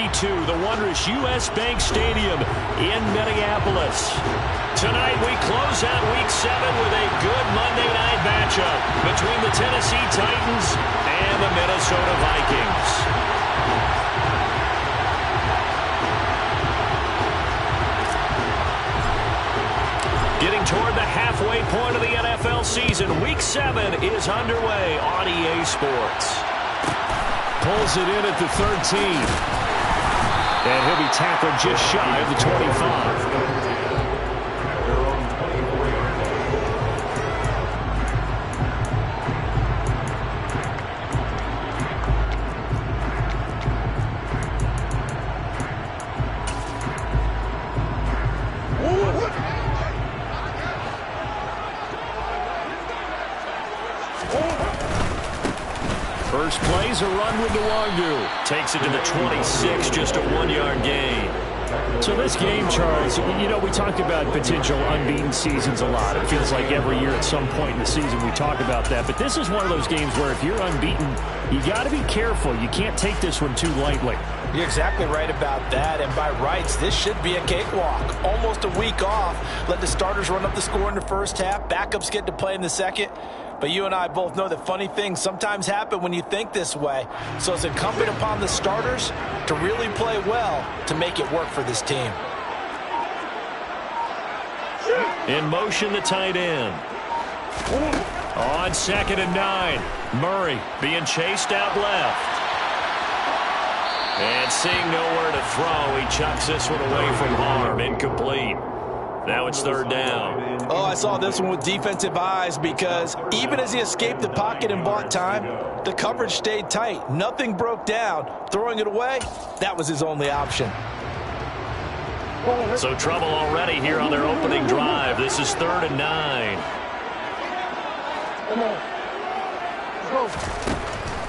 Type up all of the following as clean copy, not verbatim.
the wondrous U.S. Bank Stadium in Minneapolis. Tonight we close out Week 7 with a good Monday night matchup between the Tennessee Titans and the Minnesota Vikings. Getting toward the halfway point of the NFL season, Week 7 is underway on EA Sports. Pulls it in at the 13. And he'll be tackled just shy of the 25. First play's a run with Nwangu. Takes it to the 26, just a 1-yard gain. So this game, Charles, you know, we talked about potential unbeaten seasons a lot. It feels like every year at some point in the season we talk about that. But this is one of those games where if you're unbeaten, you got to be careful. You can't take this one too lightly. You're exactly right about that, and by rights, this should be a cakewalk. Almost a week off. Let the starters run up the score in the first half. Backups get to play in the second. But you and I both know that funny things sometimes happen when you think this way. So it's incumbent upon the starters to really play well to make it work for this team. In motion, the tight end. On 2nd and 9. Murray being chased out left. And seeing nowhere to throw, he chucks this one away from harm. Incomplete. Now it's 3rd down. Oh, I saw this one with defensive eyes because even as he escaped the pocket and bought time, the coverage stayed tight. Nothing broke down. Throwing it away, that was his only option. So trouble already here on their opening drive. This is 3rd and 9.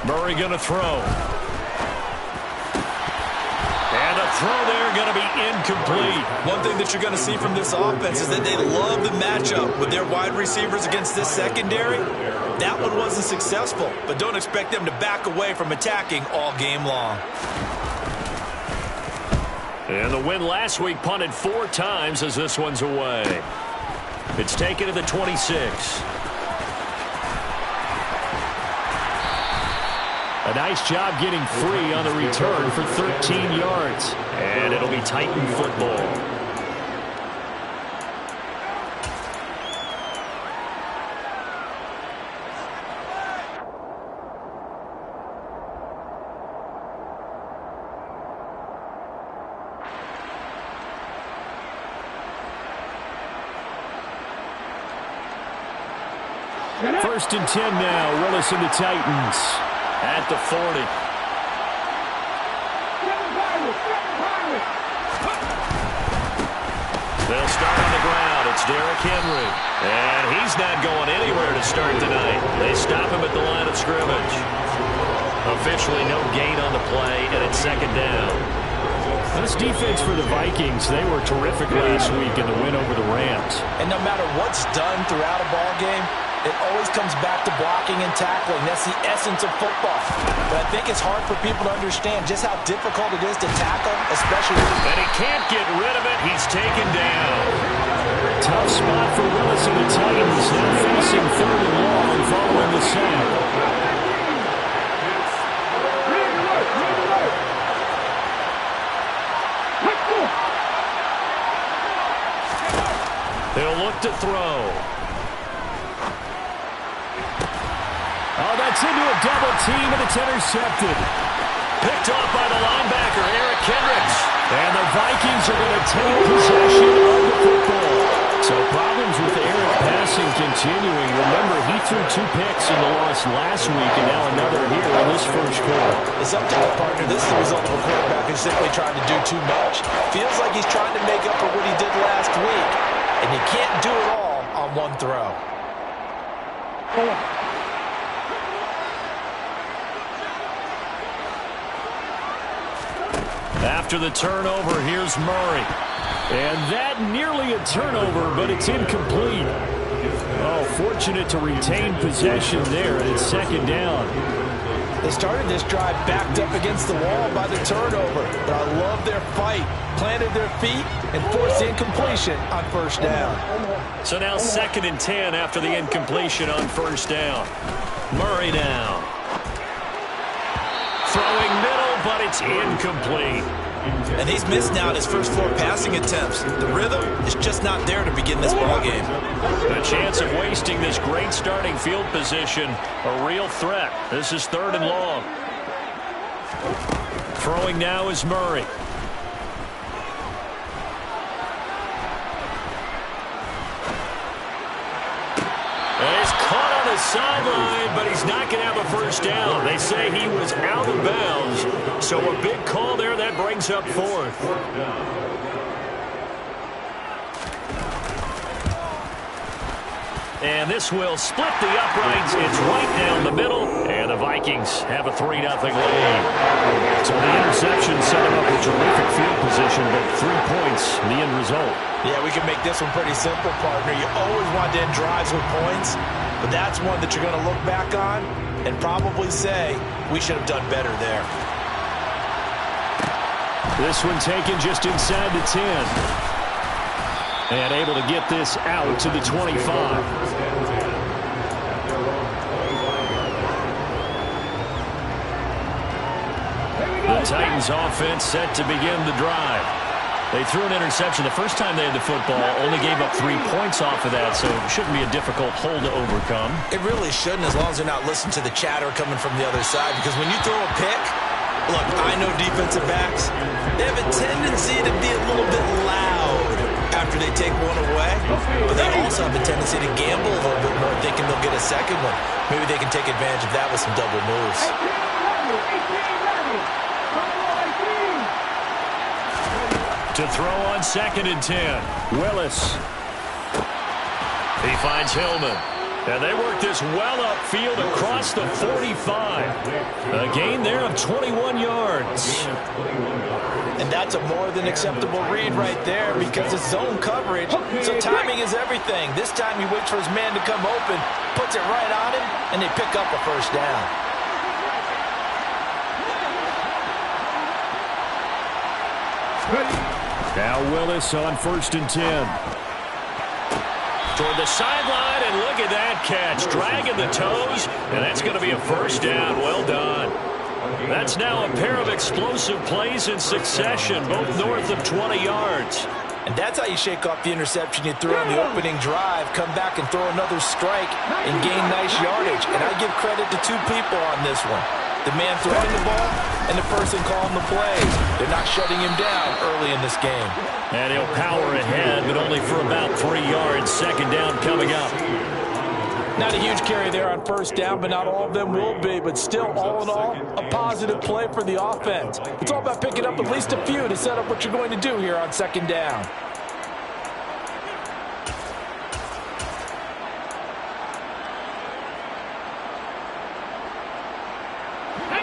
Murray going to throw. And the throw there going to be incomplete. One thing that you're going to see from this offense is that they love the matchup with their wide receivers against this secondary. That one wasn't successful, but don't expect them to back away from attacking all game long. And the win last week punted 4 times as this one's away. It's taken to the 26. A nice job getting free on the return for 13 yards. And it'll be Titan football. First and 10 now. Willis and the Titans at the 40. They'll start on the ground. It's Derrick Henry. And he's not going anywhere to start tonight. They stop him at the line of scrimmage. Officially no gain on the play, and it's 2nd down. This defense for the Vikings, they were terrific last week in the win over the Rams. And no matter what's done throughout a ball game, it always comes back to blocking and tackling. That's the essence of football. But I think it's hard for people to understand just how difficult it is to tackle, especially. And he can't get rid of it. He's taken down. Tough spot for Willis and the Titans. Now facing 3rd and long following the sack. They'll look to throw. Oh, that's into a double team, and it's intercepted. Picked off by the linebacker, Eric Kendricks. And the Vikings are going to take possession of the football. So problems with Eric passing continuing. Remember, he threw 2 picks in the loss last week, and now another here in this first quarter. Sometimes, partner, this is the result of a quarterback who's simply trying to do too much. Feels like he's trying to make up for what he did last week. And you can't do it all on one throw. After the turnover, here's Murray. And that nearly a turnover, but it's incomplete. Oh, fortunate to retain possession there, and it's 2nd down. They started this drive backed up against the wall by the turnover. But I love their fight, planted their feet, and forced the incompletion on first down. So now 2nd and 10 after the incompletion on first down. Murray now. Throwing middle, but it's incomplete. And he's missed now his first 4 passing attempts. The rhythm is just not there to begin this ballgame. The chance of wasting this great starting field position, a real threat. This is 3rd and long. Throwing now is Murray. He's caught on the sideline, but he's not going to have a first down. They say he was out of bounds. So a big call there that brings up 4th. And this will split the uprights. It's right down the middle. And the Vikings have a 3-0 lead. So the interception set him up with terrific field position, but 3 points, the end result. Yeah, we can make this one pretty simple, partner. You always want to end drives with points, but that's one that you're going to look back on and probably say, we should have done better there. This one taken just inside the 10. And able to get this out to the 25. The Titans offense set to begin the drive. They threw an interception the first time they had the football, only gave up 3 points off of that, so it shouldn't be a difficult hole to overcome. It really shouldn't, as long as they're not listening to the chatter coming from the other side, because when you throw a pick, look, I know defensive backs, they have a tendency to be a little bit loud after they take one away, but they also have a tendency to gamble a little bit more, thinking they'll get a second one. Maybe they can take advantage of that with some double moves. To throw on 2nd and 10. Willis. He finds Hillman. And they work this well upfield across the 45. A gain there of 21 yards. And that's a more than acceptable read right there because it's zone coverage. So timing is everything. This time he waits for his man to come open, puts it right on him, and they pick up a first down. Now Willis on 1st and 10. Toward the sideline, and look at that catch. Dragging the toes, and that's going to be a first down. Well done. That's now a pair of explosive plays in succession, both north of 20 yards. And that's how you shake off the interception you threw on the opening drive, come back and throw another strike and gain nice yardage. And I give credit to 2 people on this one. The man throwing the ball and the person calling the plays. They're not shutting him down early in this game. And he'll power ahead, but only for about 3 yards. 2nd down coming up. Not a huge carry there on first down, but not all of them will be. But still, all in all, a positive play for the offense. It's all about picking up at least a few to set up what you're going to do here on 2nd down.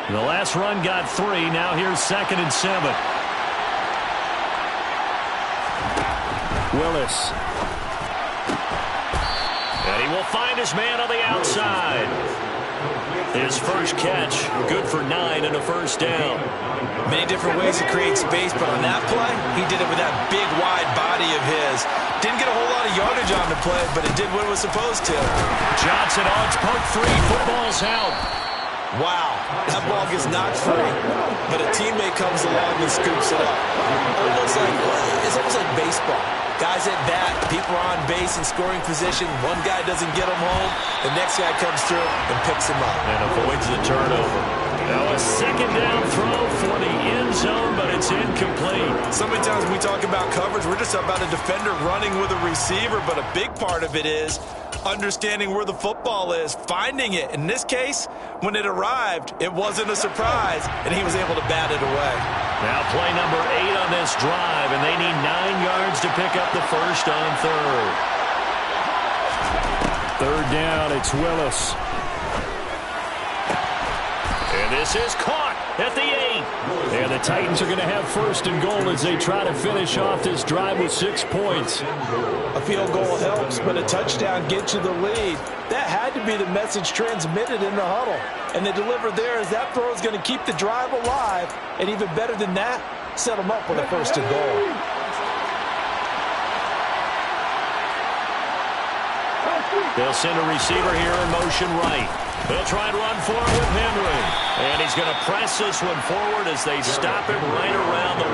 The last run got 3. Now here's 2nd and 7. Willis. And he will find his man on the outside. His first catch, good for 9 and a first down. Many different ways to create space, but on that play, he did it with that big, wide body of his. Didn't get a whole lot of yardage on the play, but it did what it was supposed to. Johnson odds poke 3. Football's out. Wow, that ball gets knocked free, but a teammate comes along and scoops it up. It's almost like baseball. Guys at bat, people are on base in scoring position. One guy doesn't get him home, the next guy comes through and picks him up. And avoids the turnover. Now a 2nd down throw for the end zone, but it's incomplete. So many times when we talk about coverage, we're just about a defender running with a receiver, but a big part of it is understanding where the football is, finding it. In this case, when it arrived, it wasn't a surprise, and he was able to bat it away. Now play number 8 on this drive, and they need 9 yards to pick up the first on 3rd. 3rd down, it's Willis. And this is caught at the 8. And the Titans are going to have 1st and goal as they try to finish off this drive with 6 points. A field goal helps, but a touchdown gets you the lead. That had to be the message transmitted in the huddle. And they delivered there as that throw is going to keep the drive alive. And even better than that, set them up with a 1st and goal. They'll send a receiver here in motion right. They'll try and run for it with Henry. And he's going to press this one forward as they stop him right around the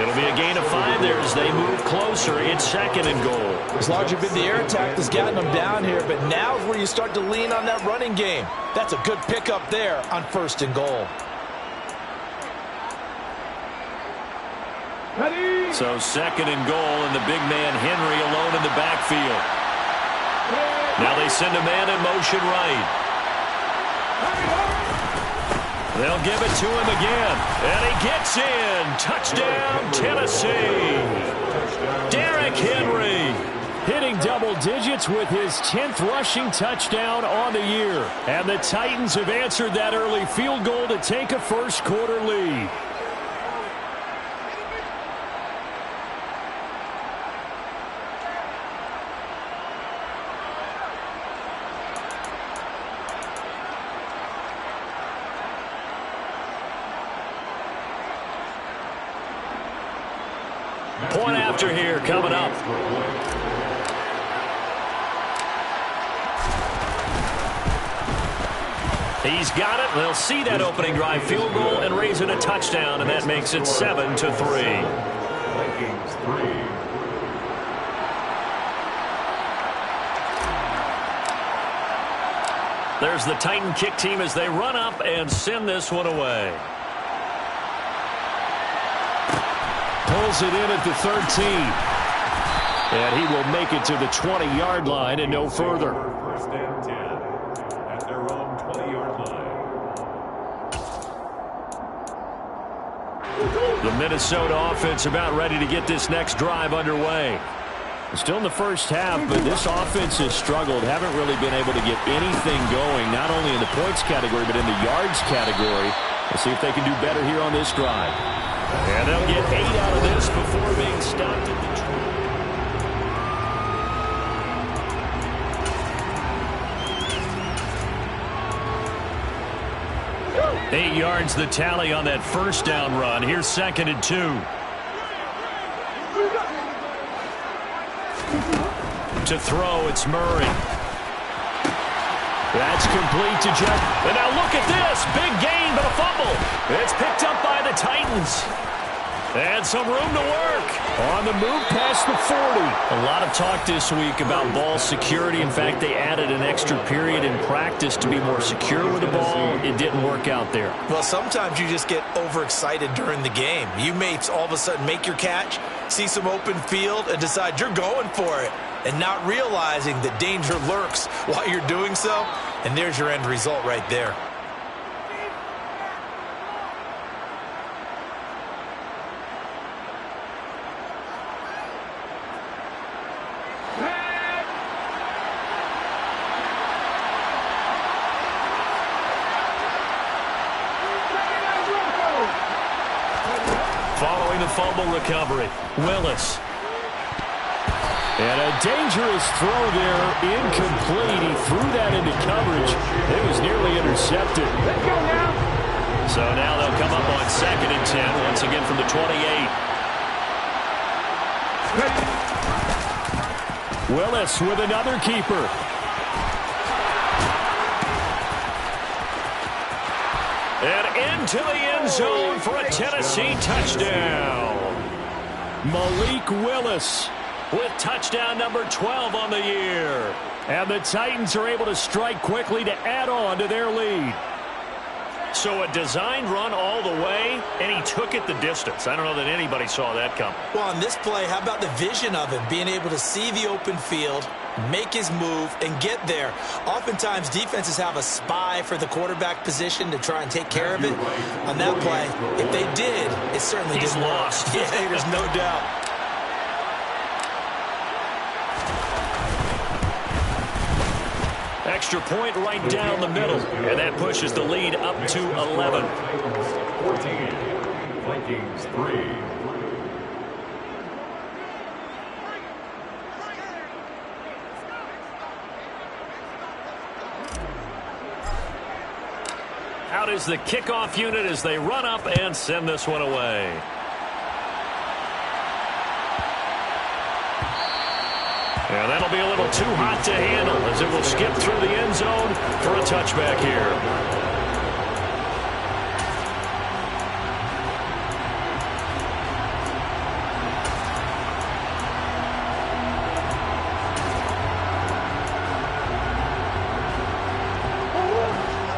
1. It'll be a gain of 5 there as they move closer. It's 2nd and goal. It's largely been the air attack that's gotten them down here, but now's where you start to lean on that running game. That's a good pickup there on 1st and goal. So 2nd and goal, and the big man Henry alone in the backfield. Now they send a man in motion right. They'll give it to him again. And he gets in. Touchdown, Tennessee. Derrick Henry hitting double digits with his 10th rushing touchdown on the year. And the Titans have answered that early field goal to take a first-quarter lead. Point after here coming up. He's got it. They'll see that opening drive field goal and raise it a touchdown, and that makes it 7-3. Vikings 3. There's the Titan kick team as they run up and send this one away. Pulls it in at the 13. And he will make it to the 20-yard line and no further. 1st and 10 at their own 20-yard line. The Minnesota offense about ready to get this next drive underway. Still in the first half, but this offense has struggled. Haven't really been able to get anything going, not only in the points category, but in the yards category. We'll see if they can do better here on this drive. And they'll get 8 out of this before being stopped at the 8 yards the tally on that 1st down run. Here's 2nd and 2. To throw, it's Murray. That's complete to Jeff. And now look at this. Big gain, but a fumble. It's picked up by the Titans. And some room to work. On the move past the 40. A lot of talk this week about ball security. In fact, they added an extra period in practice to be more secure with the ball. It didn't work out there. Well, sometimes you just get overexcited during the game. You may all of a sudden make your catch, see some open field, and decide you're going for it, and not realizing that danger lurks while you're doing so. And there's your end result right there. Following the fumble recovery, Willis. And a dangerous throw there, incomplete. He threw that into coverage. It was nearly intercepted. Let's go now. So now they'll come up on 2nd and 10, once again from the 28. Willis with another keeper. And into the end zone for a Tennessee touchdown. Malik Willis with touchdown number 12 on the year. And the Titans are able to strike quickly to add on to their lead. So a designed run all the way, and he took it the distance. I don't know that anybody saw that coming. Well, on this play, how about the vision of him, being able to see the open field, make his move, and get there. Oftentimes, defenses have a spy for the quarterback position to try and take care of it. On that play, if they did, it certainly He's didn't work. lost. Yeah, there's no doubt. Extra point right down the middle, and that pushes the lead up to 11. 14. Vikings 3. Out out is the kickoff unit as they run up and send this one away. And that'll be a little too hot to handle as it will skip through the end zone for a touchback here.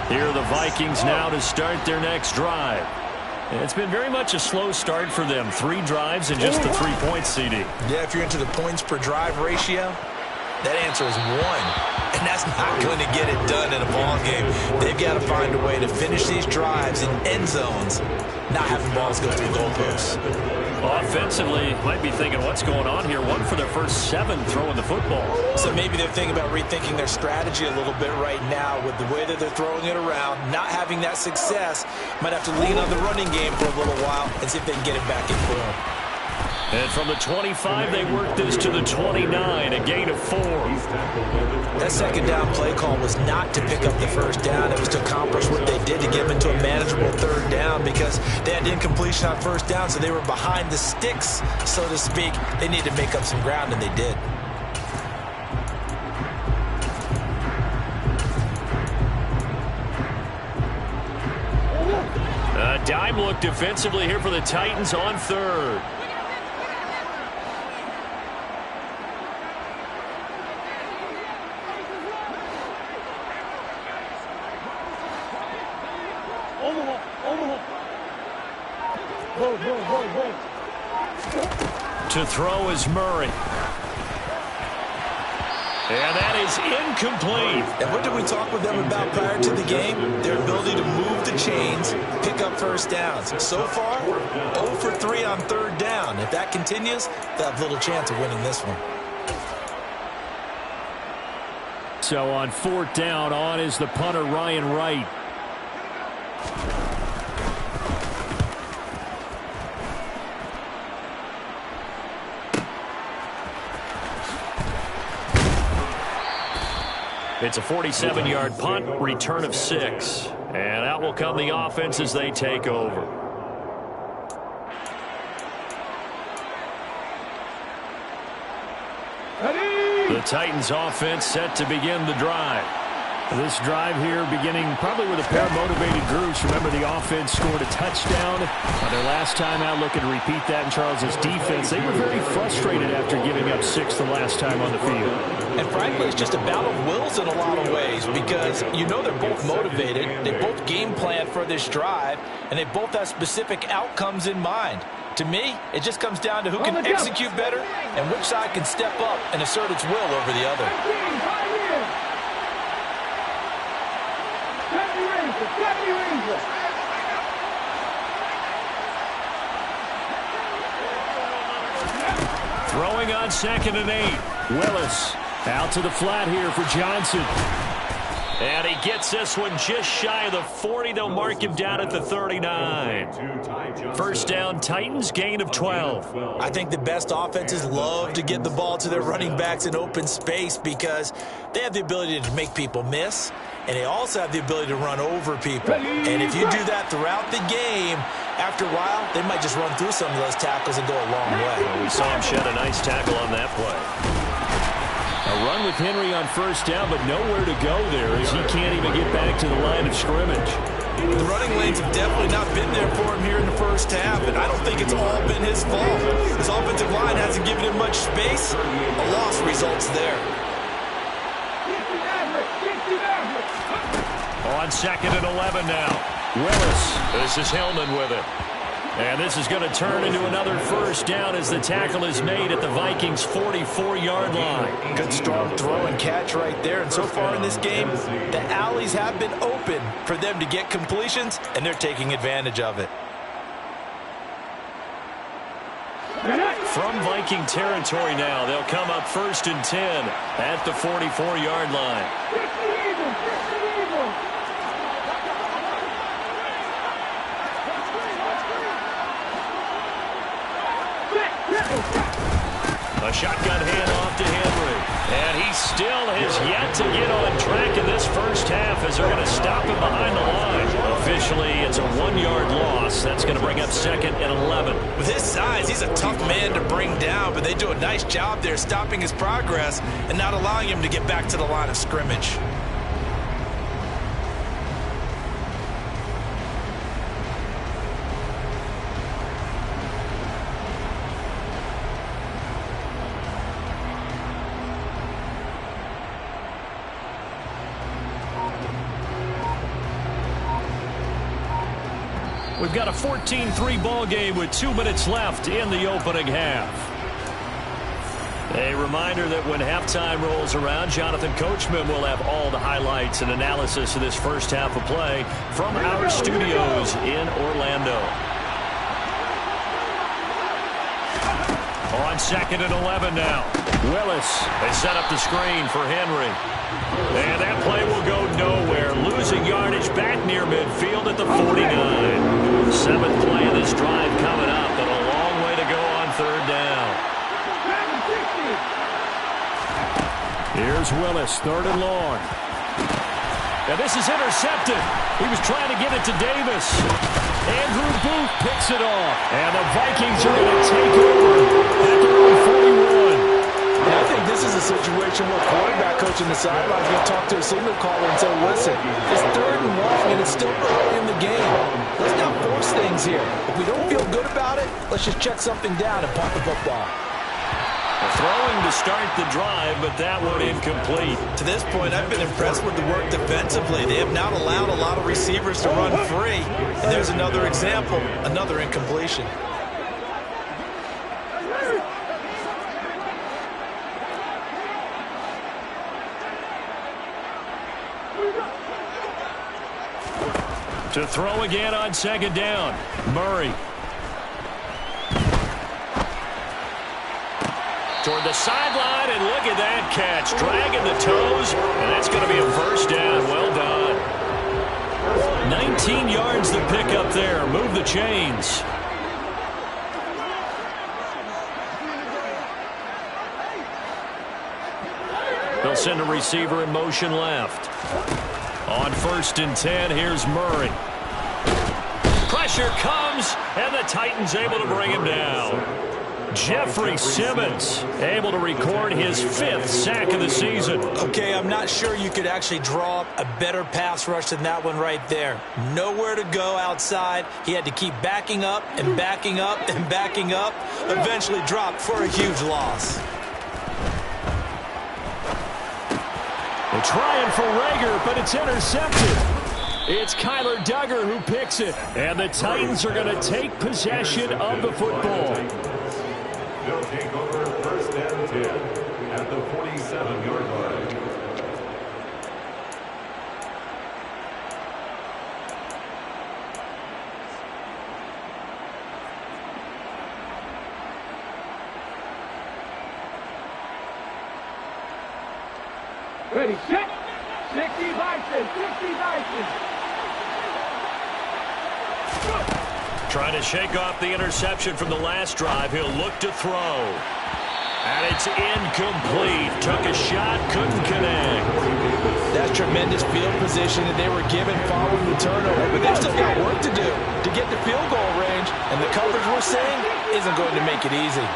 Here are the Vikings now to start their next drive. It's been very much a slow start for them. 3 drives and just the 3 points, CD. Yeah, if you're into the points per drive ratio, that answer is 1. And that's not going to get it done in a ball game. They've got to find a way to finish these drives in end zones, not having balls go through goalposts. Offensively, might be thinking, what's going on here? 1 for their first 7 throwing the football. So maybe they're thinking about rethinking their strategy a little bit right now with the way that they're throwing it around, not having that success. Might have to lean on the running game for a little while and see if they can get it back in form. And from the 25, they worked this to the 29, a gain of 4. That second down play call was not to pick up the first down. It was to accomplish what they did to get them into a manageable third down because they had incompletion on first down, so they were behind the sticks, so to speak. They needed to make up some ground, and they did. A dime look defensively here for the Titans on 3rd. To throw is Murray. And that is incomplete. And what did we talk with them about prior to the game? Their ability to move the chains, pick up first downs. So far, 0 for 3 on third down. If that continues, they'll have little chance of winning this one. So on 4th down, on is the punter, Ryan Wright. It's a 47-yard punt, return of 6. And out will come the offense as they take over. The Titans offense set to begin the drive. This drive here beginning probably with a pair of motivated groups. Remember, the offense scored a touchdown on their last time out. Looking to repeat that in Charles's defense. They were very frustrated after giving up 6 the last time on the field. And frankly, it's just a battle of wills in a lot of ways because you know they're both motivated. They both game plan for this drive, and they both have specific outcomes in mind. To me, it just comes down to who can execute better and which side can step up and assert its will over the other. Throwing on 2nd and 8. Willis out to the flat here for Johnson. And he gets this one just shy of the 40. They'll mark him down at the 39. First down, Titans, gain of 12. I think the best offenses love to get the ball to their running backs in open space because they have the ability to make people miss, and they also have the ability to run over people. And if you do that throughout the game, after a while, they might just run through some of those tackles and go a long way. Well, we saw him shed a nice tackle on that play. A run with Henry on first down, but nowhere to go there as he can't even get back to the line of scrimmage. The running lanes have definitely not been there for him here in the first half, and I don't think it's all been his fault. His offensive line hasn't given him much space. A loss results there. On 2nd and 11 now. Willis. This is Hillman with it. And this is going to turn into another first down as the tackle is made at the Vikings' 44-yard line. Good strong throw and catch right there. And so far in this game, the alleys have been open for them to get completions, and they're taking advantage of it. From Viking territory now, they'll come up 1st and 10 at the 44-yard line. A shotgun handoff to Henry. And he still has yet to get on track in this first half as they're going to stop him behind the line. A officially, it's a 1-yard loss. That's going to bring up 2nd and 11. With his size, he's a tough man to bring down, but they do a nice job there stopping his progress and not allowing him to get back to the line of scrimmage. We've got a 14-3 ball game with 2 minutes left in the opening half. A reminder that when halftime rolls around, Jonathan Coachman will have all the highlights and analysis of this first half of play from our studios in Orlando. On 2nd and 11 now. Willis has set up the screen for Henry. And that play will go nowhere. Losing yardage back near midfield at the 49. 7th play of this drive coming up, but a long way to go on 3rd down. Here's Willis, 3rd and long. And this is intercepted. He was trying to get it to Davis. Andrew Booth picks it off. And the Vikings are going to take over at their own 41. And I think this is a situation where quarterback coach in the sideline is going to talk to a signal caller and say, listen, it's 3rd and long and it's still early in the game. Let's not force things here. If we don't feel good about it, let's just check something down and punt the football. Throwing to start the drive, but that one incomplete. To this point, I've been impressed with the work defensively. They have not allowed a lot of receivers to run free. And there's another example, another incompletion. To throw again on 2nd down. Murray. Toward the sideline, and look at that catch. Dragging the toes, and that's going to be a 1st down. Well done. 19 yards to pick up there. Move the chains. They'll send a receiver in motion left. On 1st and 10, here's Murray. Pressure comes, and the Titans able to bring him down. Jeffrey Simmons able to record his 5th sack of the season. Okay, I'm not sure you could actually draw up a better pass rush than that one right there. Nowhere to go outside. He had to keep backing up and backing up and backing up. Eventually dropped for a huge loss. They're trying for Rager, but it's intercepted. It's Kyler Duggar who picks it. And the Titans are going to take possession of the football. They'll take over 1st and 10 at the 47-yard line. Ready, set, 60 Bison, 60 Bison. Trying to shake off the interception from the last drive. He'll look to throw. And it's incomplete. Took a shot, couldn't connect. That's tremendous field position that they were given following the turnover. But they've still got work to do to get to field goal range. And the coverage we're seeing isn't going to make it easy.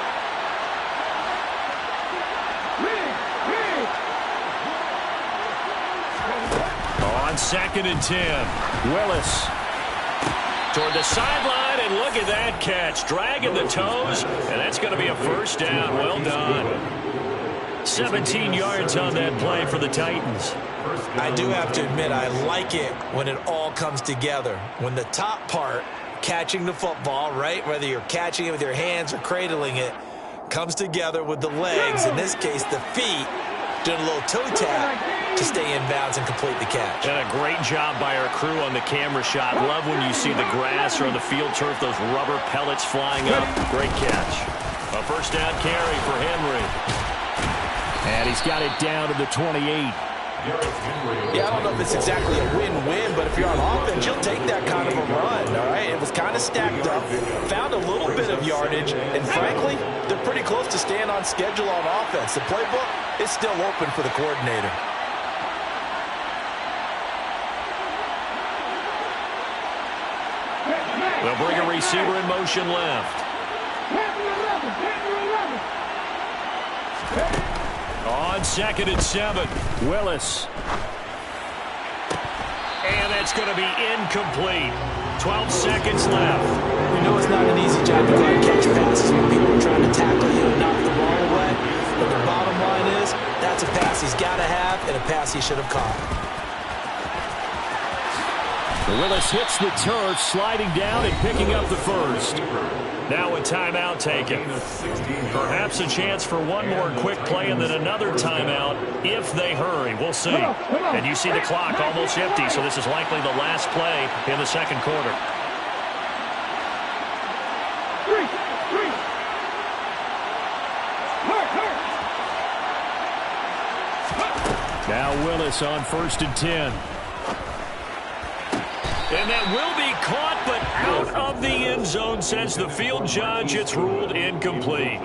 On 2nd and 10, Willis. Toward the sideline, and look at that catch. Dragging the toes, and that's going to be a 1st down. Well done. 17 yards on that play for the Titans. I do have to admit, I like it when it all comes together. When the top part, catching the football, right, whether you're catching it with your hands or cradling it, comes together with the legs, in this case the feet, doing a little toe tap to stay in bounds and complete the catch. And a great job by our crew on the camera shot. Love when you see the grass or on the field turf, those rubber pellets flying up. Great catch. A 1st down carry for Henry. And he's got it down to the 28. Yeah, I don't know if it's exactly a win-win, but if you're on offense, you'll take that kind of a run, all right? It was kind of stacked up, found a little bit of yardage, and frankly, they're pretty close to staying on schedule on offense. The playbook is still open for the coordinator. They'll bring a receiver in motion left. On 2nd and 7, Willis. And that's going to be incomplete. 12 seconds left. You know it's not an easy job to go and catch passes when people are trying to tackle you and knock the ball away. But the bottom line is, that's a pass he's got to have and a pass he should have caught. Willis hits the turf, sliding down and picking up the first. Now a timeout taken. Perhaps a chance for one more quick play and then another timeout if they hurry. We'll see. And you see the clock almost empty, so this is likely the last play in the second quarter. Now Willis on 1st and 10. And that will be caught, but out of the end zone, says the field judge. It's ruled incomplete.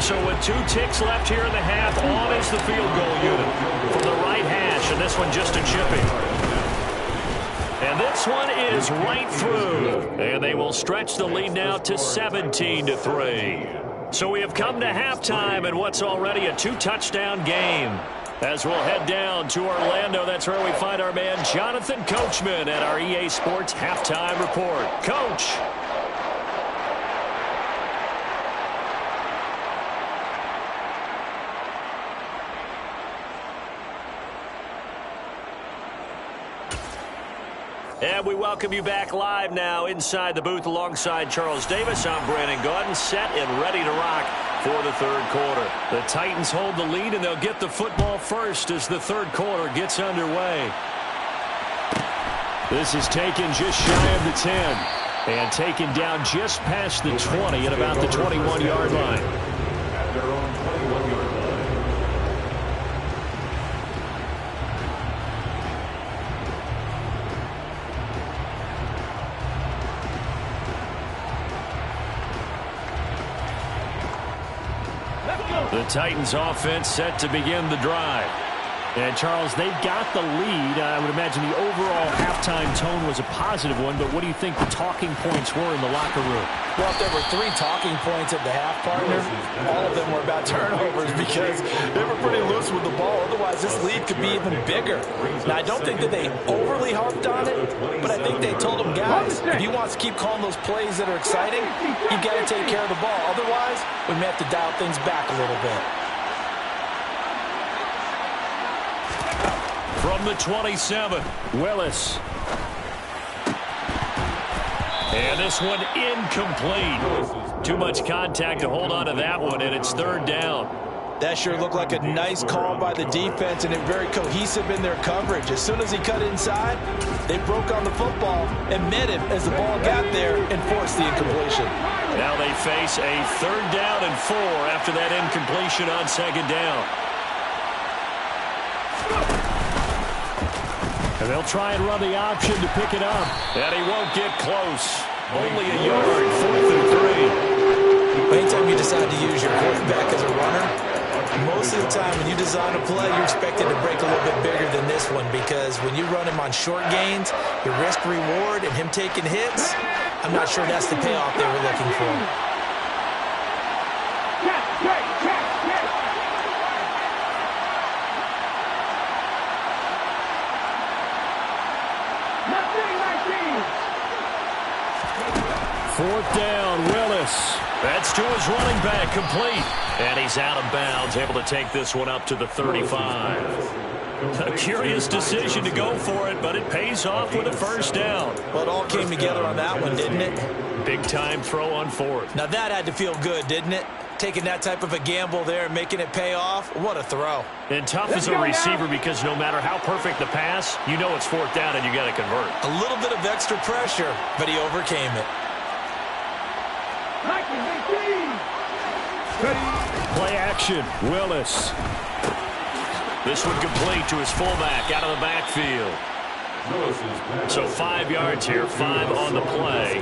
So with 2 ticks left here in the half, on is the field goal unit from the right hash, and this one just a chipping. And this one is right through. And they will stretch the lead now to 17-3. So we have come to halftime in what's already a 2-touchdown game. As we'll head down to Orlando, that's where we find our man Jonathan Coachman at our EA Sports Halftime Report. Coach. And we welcome you back live now inside the booth alongside Charles Davis. I'm Brandon Gaudin, set and ready to rock for the third quarter. The Titans hold the lead, and they'll get the football first as the third quarter gets underway. This is taken just shy of the 10 and taken down just past the 20 at about the 21-yard line. At their own 21-yard line. The Titans offense set to begin the drive. And, Charles, they've got the lead. I would imagine the overall halftime tone was a positive one, but what do you think the talking points were in the locker room? Well, if there were 3 talking points at the half, partner, all of them were about turnovers because they were pretty loose with the ball. Otherwise, this lead could be even bigger. Now, I don't think that they overly harped on it, but I think they told them, guys, if you want to keep calling those plays that are exciting, you've got to take care of the ball. Otherwise, we may have to dial things back a little bit. From the 27, Willis. And this one incomplete. Too much contact to hold on to that one, and it's 3rd down. That sure looked like a nice call by the defense, and it very cohesive in their coverage. As soon as he cut inside, they broke on the football and met him as the ball got there and forced the incompletion. Now they face a 3rd down and 4 after that incompletion on 2nd down. And they'll try and run the option to pick it up. And he won't get close. Only a yard, 4th and 3. Anytime you decide to use your quarterback as a runner, most of the time when you design a play, you're expected to break a little bit bigger than this one because when you run him on short gains, the risk-reward and him taking hits, I'm not sure that's the payoff they were looking for. Fourth down, Willis. That's to his running back, complete. And he's out of bounds, able to take this one up to the 35. A curious decision to go for it, but it pays off with a 1st down. Well, it all came together on that one, didn't it? Big-time throw on 4th. Now that had to feel good, didn't it? Taking that type of a gamble there and making it pay off, what a throw. And tough as a receiver because no matter how perfect the pass, you know it's 4th down and you got to convert. A little bit of extra pressure, but he overcame it. Play action, Willis. This one complete to his fullback out of the backfield. So 5 yards here, 5 on the play.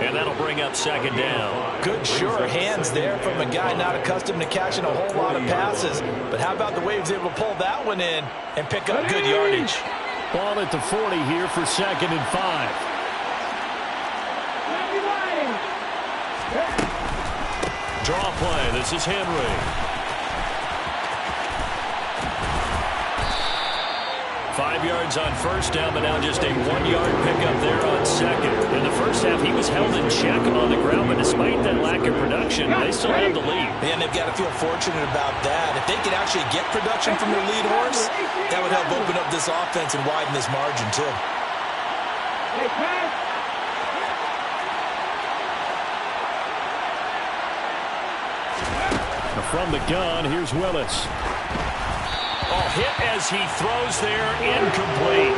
And that'll bring up 2nd down. Good sure hands there from a guy not accustomed to catching a whole lot of passes. But how about the way he was able to pull that one in and pick up good yardage? Ball at the 40 here for 2nd and 5. Draw play. This is Henry. 5 yards on first down, but now just a 1-yard pickup there on second. In the first half, he was held in check on the ground, but despite that lack of production, they still have the lead. And they've got to feel fortunate about that. If they could actually get production from their lead horse, that would help open up this offense and widen this margin, too. From the gun, here's Willis. Oh, hit as he throws there, incomplete.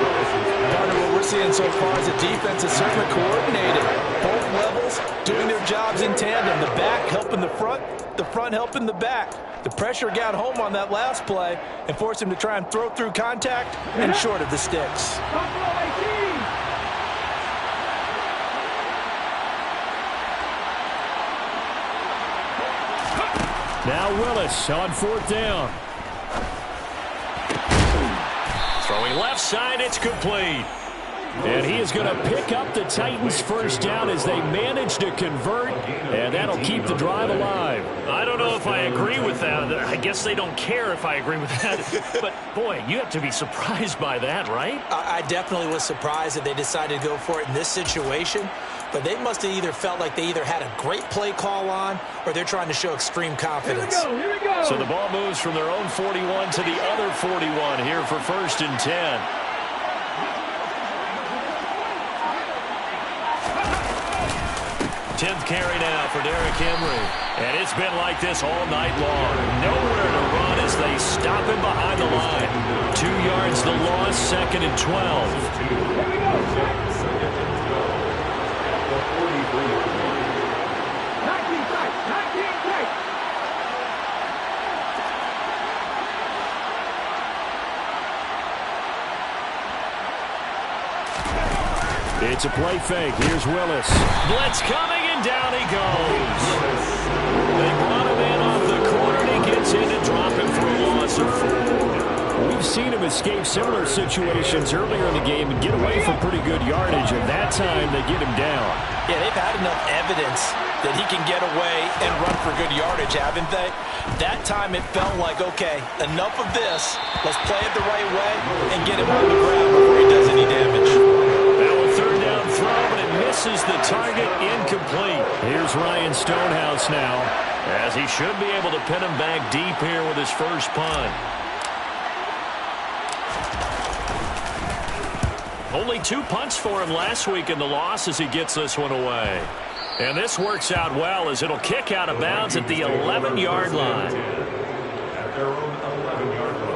Partner, what we're seeing so far is the defense is certainly coordinated. Both levels doing their jobs in tandem. The back helping the front helping the back. The pressure got home on that last play and forced him to try and throw through contact and short of the sticks. Now Willis on 4th down. Throwing left side, it's complete. And he is going to pick up the Titans' first down as they manage to convert, and that'll keep the drive alive. I don't know if I agree with that. I guess they don't care if I agree with that. But, boy, you have to be surprised by that, right? I definitely was surprised that they decided to go for it in this situation. But they must have either felt like they either had a great play call on or they're trying to show extreme confidence. Here we go. So the ball moves from their own 41 to the other 41 here for 1st and 10. Tenth carry now for Derrick Henry. And it's been like this all night long. Nowhere to run as they stop him behind the line. 2 yards the loss, 2nd and 12. Here we go. It's a play fake. Here's Willis. Blitz coming, and down he goes. They brought him in off the corner, and he gets in to drop him for a loss of 4. We've seen him escape similar situations earlier in the game and get away from pretty good yardage, and that time they get him down. Yeah, they've had enough evidence that he can get away and run for good yardage, haven't they? That time it felt like, okay, enough of this. Let's play it the right way and get him on the ground before he does any damage. Now a 3rd down throw, but it misses the target, incomplete. Here's Ryan Stonehouse now, as he should be able to pin him back deep here with his first punt. Only 2 punts for him last week in the loss as he gets this one away. And this works out well as it'll kick out of bounds at the 11-yard line. At their own 11-yard line.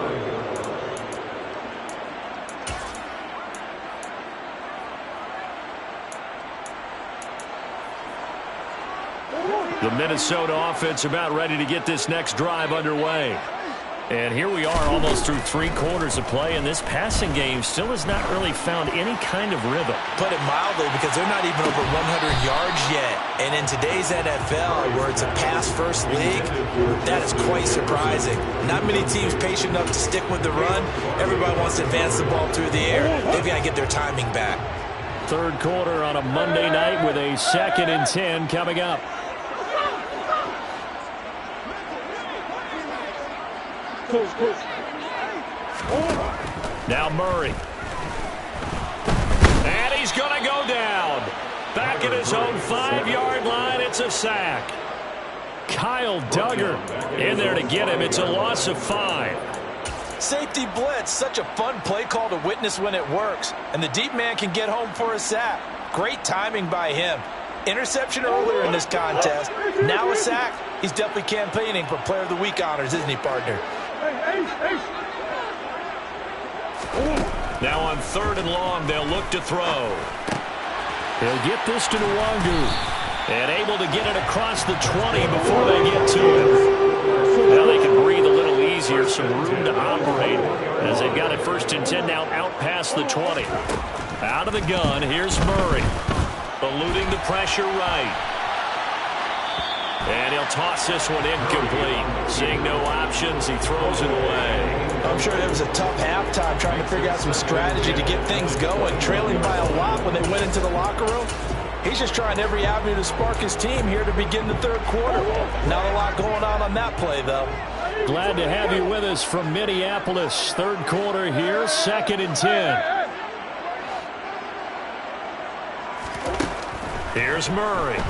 The Minnesota offense about ready to get this next drive underway. And here we are almost through 3 quarters of play, and this passing game still has not really found any kind of rhythm. Put it mildly, because they're not even over 100 yards yet. And in today's NFL, where it's a pass-first league, that is quite surprising. Not many teams patient enough to stick with the run. Everybody wants to advance the ball through the air. They've got to get their timing back. 3rd quarter on a Monday night with a 2nd and 10 coming up. Now Murray. And he's going to go down. Back at his own 5-yard line, it's a sack. Kyle Duggar in there to get him. It's a loss of 5. Safety blitz, such a fun play call to witness when it works. And the deep man can get home for a sack. Great timing by him. Interception earlier in this contest. Now a sack. He's definitely campaigning for Player of the Week honors, isn't he, partner? Now on 3rd and long, they'll look to throw. He'll get this to Nwangu. And able to get it across the 20 before they get to him. Now they can breathe a little easier, some room to operate as they've got it 1st and 10 now out past the 20. Out of the gun, here's Murray. Eluding the pressure right. And he'll toss this one incomplete. Seeing no options, he throws it away. I'm sure it was a tough halftime trying to figure out some strategy to get things going. Trailing by a lot when they went into the locker room. He's just trying every avenue to spark his team here to begin the third quarter. Not a lot going on that play, though. Glad to have you with us from Minneapolis. Third quarter here, 2nd and 10. Here's Murray.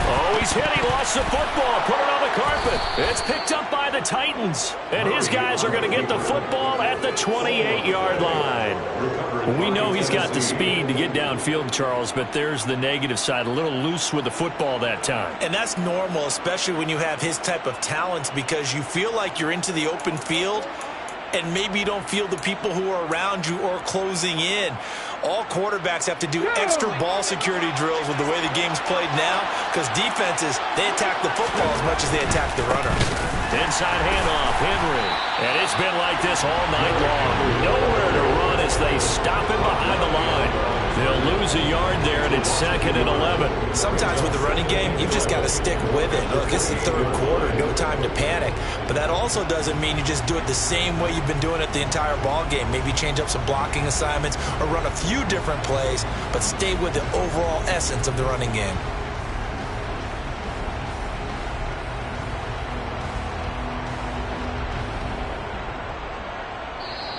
Oh, he's hit. He lost the football. Put it on the carpet. It's picked up by the Titans. And his guys are going to get the football at the 28-yard line. We know he's got the speed to get downfield, Charles, but there's the negative side. A little loose with the football that time. And that's normal, especially when you have his type of talents, because you feel like you're into the open field and maybe you don't feel the people who are around you or closing in. All quarterbacks have to do extra ball security drills with the way the game's played now, because defenses, they attack the football as much as they attack the runner. Inside handoff, Henry. And it's been like this all night long. Nowhere to run as they stop him behind the line. They'll lose a yard there, and it's 2nd and 11. Sometimes with the running game, you've just got to stick with it. Look, it's the third quarter, no time to panic. But that also doesn't mean you just do it the same way you've been doing it the entire ball game. Maybe change up some blocking assignments or run a few different plays, but stay with the overall essence of the running game.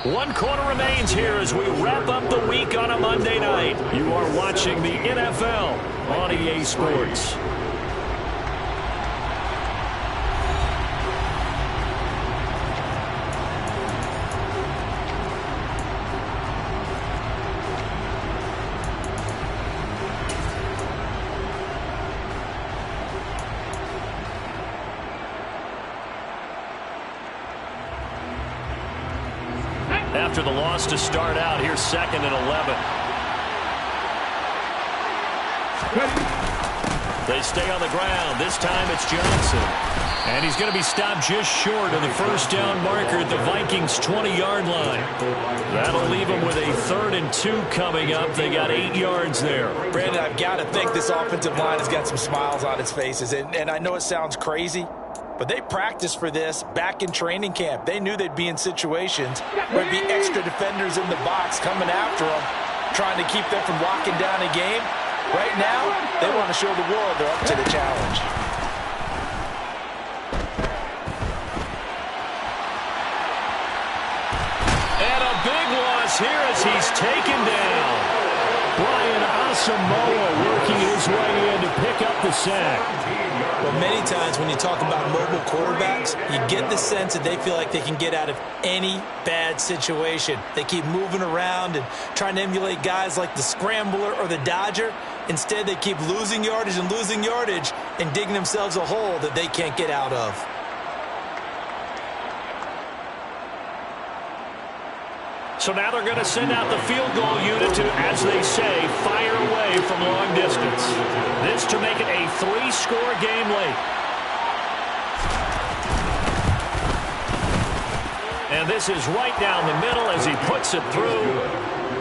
One quarter remains here as we wrap up the week on a Monday night. You are watching the NFL on EA Sports. After the loss to start out, here's 2nd and 11. They stay on the ground. This time it's Johnson. And he's going to be stopped just short of the first down marker at the Vikings' 20-yard line. That'll leave them with a 3rd and 2 coming up. They got 8 yards there. Brandon, I've got to think this offensive line has got some smiles on its faces. And I know it sounds crazy, but they practiced for this back in training camp. They knew they'd be in situations where there'd be extra defenders in the box coming after them, trying to keep them from locking down a game. Right now, they want to show the world they're up to the challenge. And a big loss here as he's taken down. Brian Asamoah working his way in to pick up the sack. Well, many times when you talk about mobile quarterbacks, you get the sense that they feel like they can get out of any bad situation. They keep moving around and trying to emulate guys like the Scrambler or the Dodger. Instead, they keep losing yardage and digging themselves a hole that they can't get out of. So now they're going to send out the field goal unit to, as they say, fire away from long distance. This to make it a 3-score game late. And this is right down the middle as he puts it through.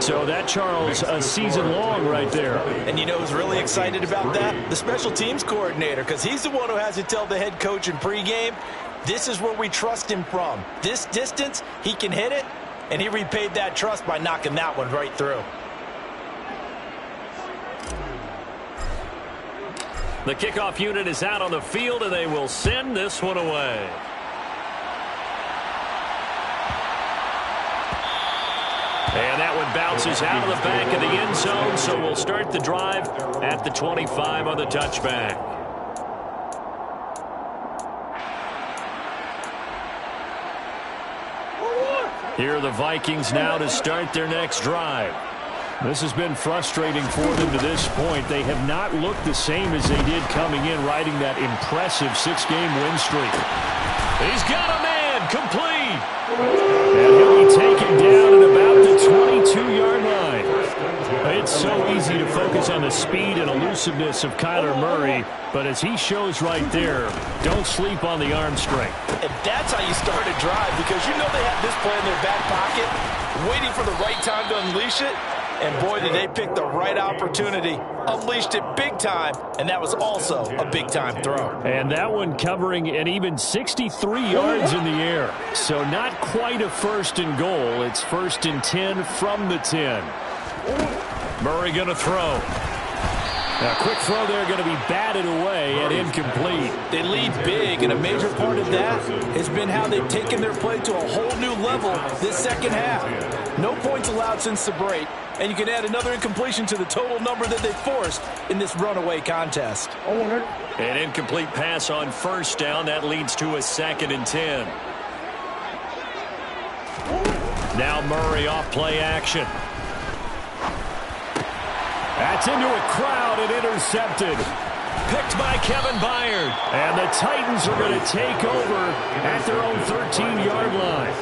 So that, Charles, a season long right there. And you know who's really excited about that? The special teams coordinator, because he's the one who has to tell the head coach in pregame, this is where we trust him from. This distance, he can hit it. And he repaid that trust by knocking that one right through. The kickoff unit is out on the field, and they will send this one away. And that one bounces out of the back of the end zone, so we'll start the drive at the 25 on the touchback. Here are the Vikings now to start their next drive. This has been frustrating for them to this point. They have not looked the same as they did coming in, riding that impressive 6-game win streak. He's got a man, complete. And he'll be taken down at about the 22-yard line. It's so easy to focus on the speed and elusiveness of Kyler Murray, but as he shows right there, don't sleep on the arm strength. And that's how you start a drive, because you know they have this play in their back pocket, waiting for the right time to unleash it. And boy, did they pick the right opportunity. Unleashed it big time, and that was also a big-time throw. And that one covering an even 63 yards in the air. So not quite a first and goal. It's 1st and 10 from the 10. Murray going to throw. A quick throw there going to be batted away and incomplete. They lead big, and a major part of that has been how they've taken their play to a whole new level this second half. No points allowed since the break, and you can add another incompletion to the total number that they forced in this runaway contest. An incomplete pass on first down. That leads to a 2nd and 10. Now Murray off play action. That's into a crowd and intercepted. Picked by Kevin Byard. And the Titans are going to take over at their own 13-yard line.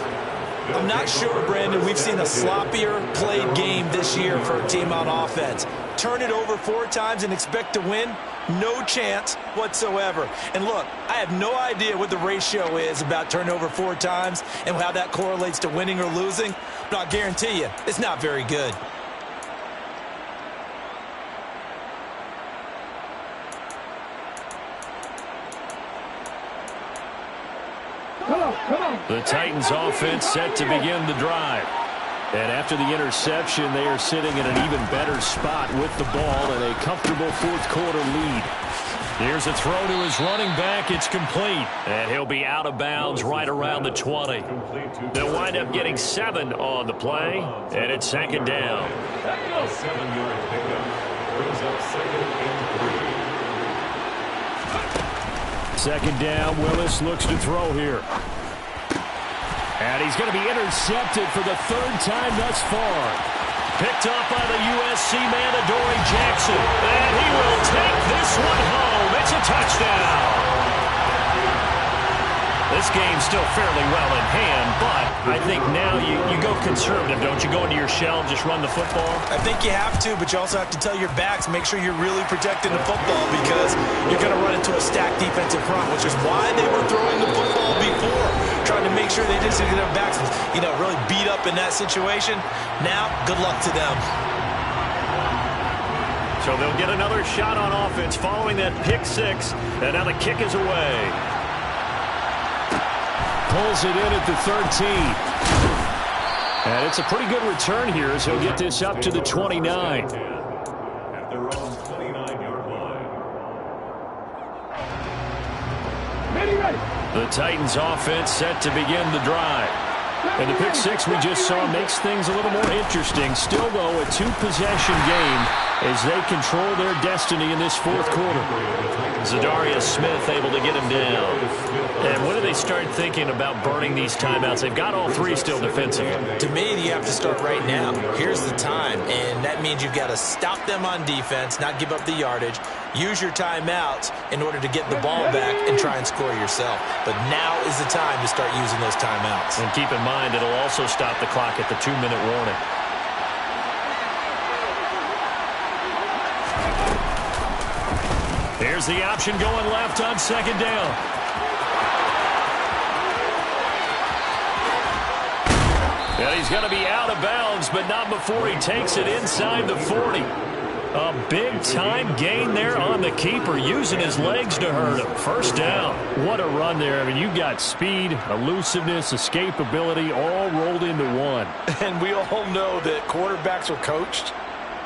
I'm not sure, Brandon, we've seen a sloppier played game this year for a team on offense. Turn it over 4 times and expect to win? No chance whatsoever. And look, I have no idea what the ratio is about turnover 4 times and how that correlates to winning or losing. But I'll guarantee you, it's not very good. The Titans offense set to begin the drive. And after the interception, they are sitting in an even better spot with the ball and a comfortable 4th quarter lead. Here's a throw to his running back. It's complete. And he'll be out of bounds right around the 20. They'll wind up getting 7 on the play. And it's 2nd down. A 7-yard pickup brings up 2nd and 3. 2nd down. Willis looks to throw here. And he's going to be intercepted for the 3rd time thus far. Picked off by the USC man, Adoree Jackson. And he will take this one home. It's a touchdown. This game's still fairly well in hand, but I think now you go conservative, don't you? Go into your shell and just run the football? I think you have to, but you also have to tell your backs, make sure you're really protecting the football because you're going to run into a stacked defensive front, which is why they were throwing the football before, trying to make sure they didn't get their backs, really beat up in that situation. Now, good luck to them. So they'll get another shot on offense following that pick 6, and now the kick is away. Pulls it in at the 13. And it's a pretty good return here as he'll get this up to the 29. At their own 29-yard line. The Titans offense set to begin the drive. And the pick 6 we just saw makes things a little more interesting. Still, though, a 2-possession game as they control their destiny in this 4th quarter. Zadarius Smith able to get him down. And when do they start thinking about burning these timeouts? They've got all 3 still defensively. To me, you have to start right now. Here's the time, and that means you've got to stop them on defense, not give up the yardage, use your timeouts in order to get the ball back and try and score yourself. But now is the time to start using those timeouts. And keep in mind, it'll also stop the clock at the 2-minute warning. Here's the option going left on 2nd down. And he's going to be out of bounds, but not before he takes it inside the 40. A big-time gain there on the keeper, using his legs to hurt him. 1st down. What a run there. I mean, you've got speed, elusiveness, escapability, all rolled into one. And we all know that quarterbacks are coached.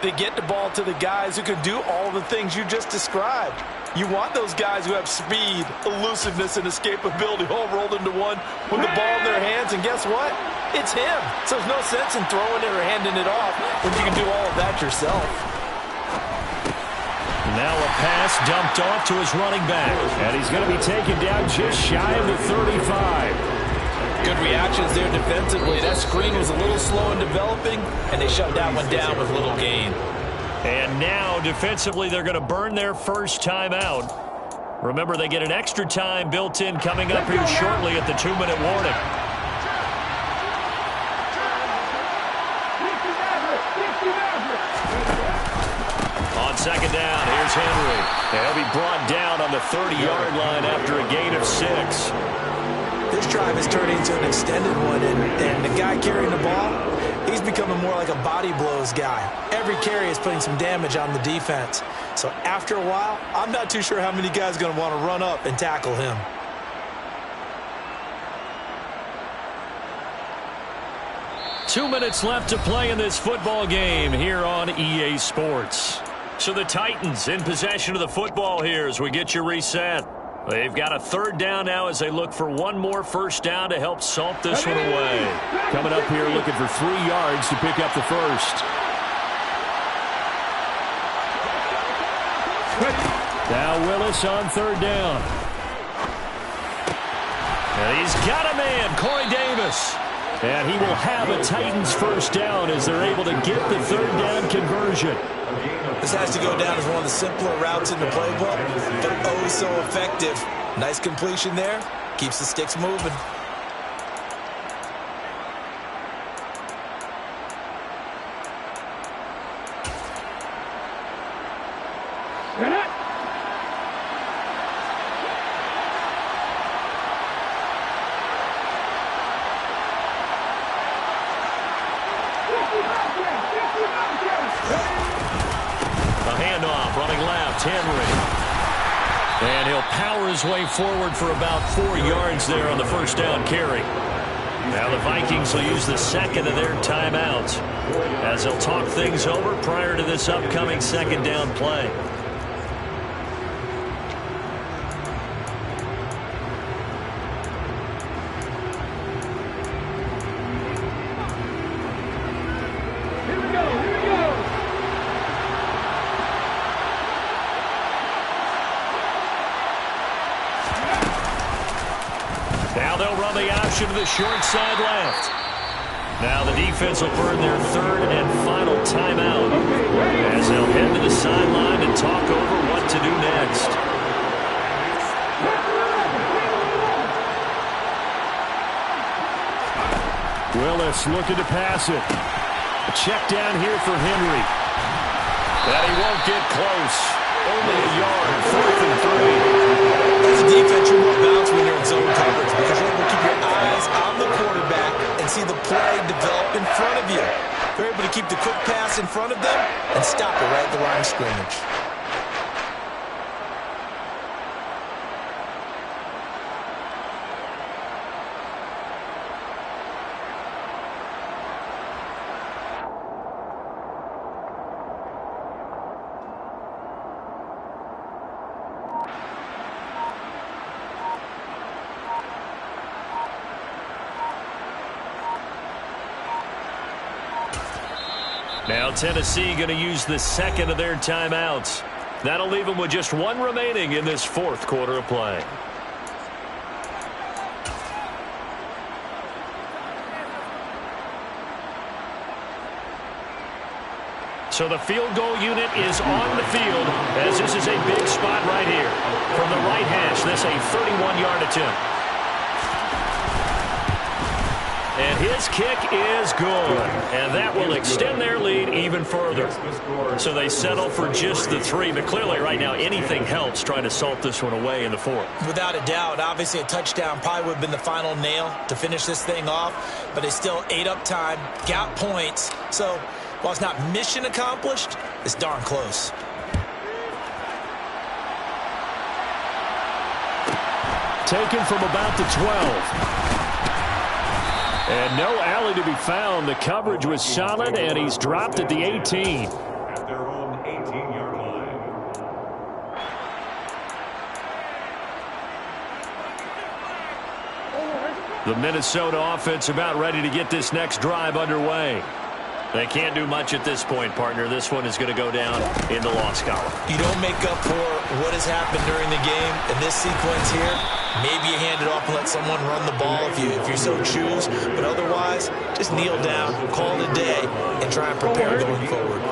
They get the ball to the guys who can do all the things you just described. You want those guys who have speed, elusiveness, and escapability all rolled into one with the ball in their hands. And guess what? It's him. So there's no sense in throwing it or handing it off when you can do all of that yourself. Now a pass dumped off to his running back. And he's going to be taken down just shy of the 35. Good reactions there defensively. That screen was a little slow in developing, and they shut that one down with little gain. And now, defensively, they're going to burn their first time out. Remember, they get an extra time built in coming up here shortly at the 2-minute warning. On 2nd down, here's Henry. And he'll be brought down on the 30-yard line after a gain of 6. This drive has turned into an extended one, and the guy carrying the ball, He's becoming more like a body blows guy. Every carry is putting some damage on the defense. So after a while, I'm not too sure how many guys are going to want to run up and tackle him. Two minutes left to play in this football game here on EA Sports. So the Titans in possession of the football here as we get you reset. They've got a third down now as they look for one more first down to help salt this one away. Coming up here looking for 3 yards to pick up the first. Now Willis on third down. And he's got a man, Corey Davis. And he will have a Titans first down as they're able to get the third down conversion. This has to go down as one of the simpler routes in the playbook, but oh so effective. Nice completion there. Keeps the sticks moving. Henry. And he'll power his way forward for about 4 yards there on the first down carry. Now the Vikings will use the second of their timeouts as they'll talk things over prior to this upcoming second down play. To the short side left. Now the defense will burn their third and final timeout as they'll head to the sideline and talk over what to do next. Willis looking to pass it. A check down here for Henry. That he won't get close. Only a yard, 4th and 3. As a defense, you're more balanced when you're in zone coverage because you're able to keep your eyes on the quarterback and see the play develop in front of you. You're able to keep the quick pass in front of them and stop it right at the line of scrimmage. Now Tennessee going to use the second of their timeouts. That'll leave them with just one remaining in this fourth quarter of play. So the field goal unit is on the field as this is a big spot right here. From the right hash, this a 31-yard attempt. And his kick is good. And that will extend their lead even further. So they settle for just the 3. But clearly right now anything helps trying to salt this one away in the fourth. Without a doubt. Obviously a touchdown probably would have been the final nail to finish this thing off. But they still ate up time, got points. So while it's not mission accomplished, it's darn close. Taken from about the 12. And no alley to be found. The coverage was solid, and he's dropped at the 18. At their own 18-yard line. The Minnesota offense about ready to get this next drive underway. They can't do much at this point, partner. This one is going to go down in the loss column. You don't make up for what has happened during the game in this sequence here. Maybe you hand it off and let someone run the ball if you so choose. But otherwise, just kneel down, call it a day, and try and prepare going forward.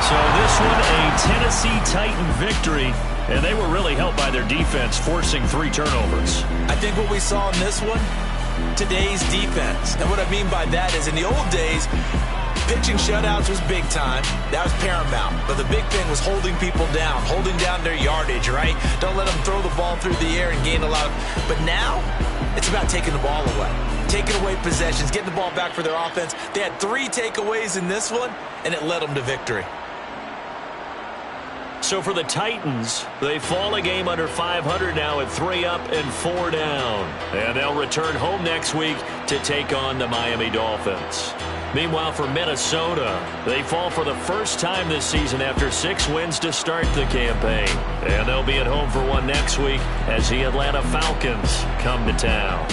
So this one, a Tennessee Titan victory. And they were really helped by their defense, forcing 3 turnovers. I think what we saw in this one, today's defense. And what I mean by that is in the old days, pitching shutouts was big time. That was paramount. But the big thing was holding people down, holding down their yardage, right? Don't let them throw the ball through the air and gain a lot of... But now, it's about taking the ball away. taking away possessions, getting the ball back for their offense. They had 3 takeaways in this one, and it led them to victory. So for the Titans, they fall a game under 500 now at 3 up and 4 down. And they'll return home next week to take on the Miami Dolphins. Meanwhile, for Minnesota, they fall for the first time this season after 6 wins to start the campaign. And they'll be at home for one next week as the Atlanta Falcons come to town.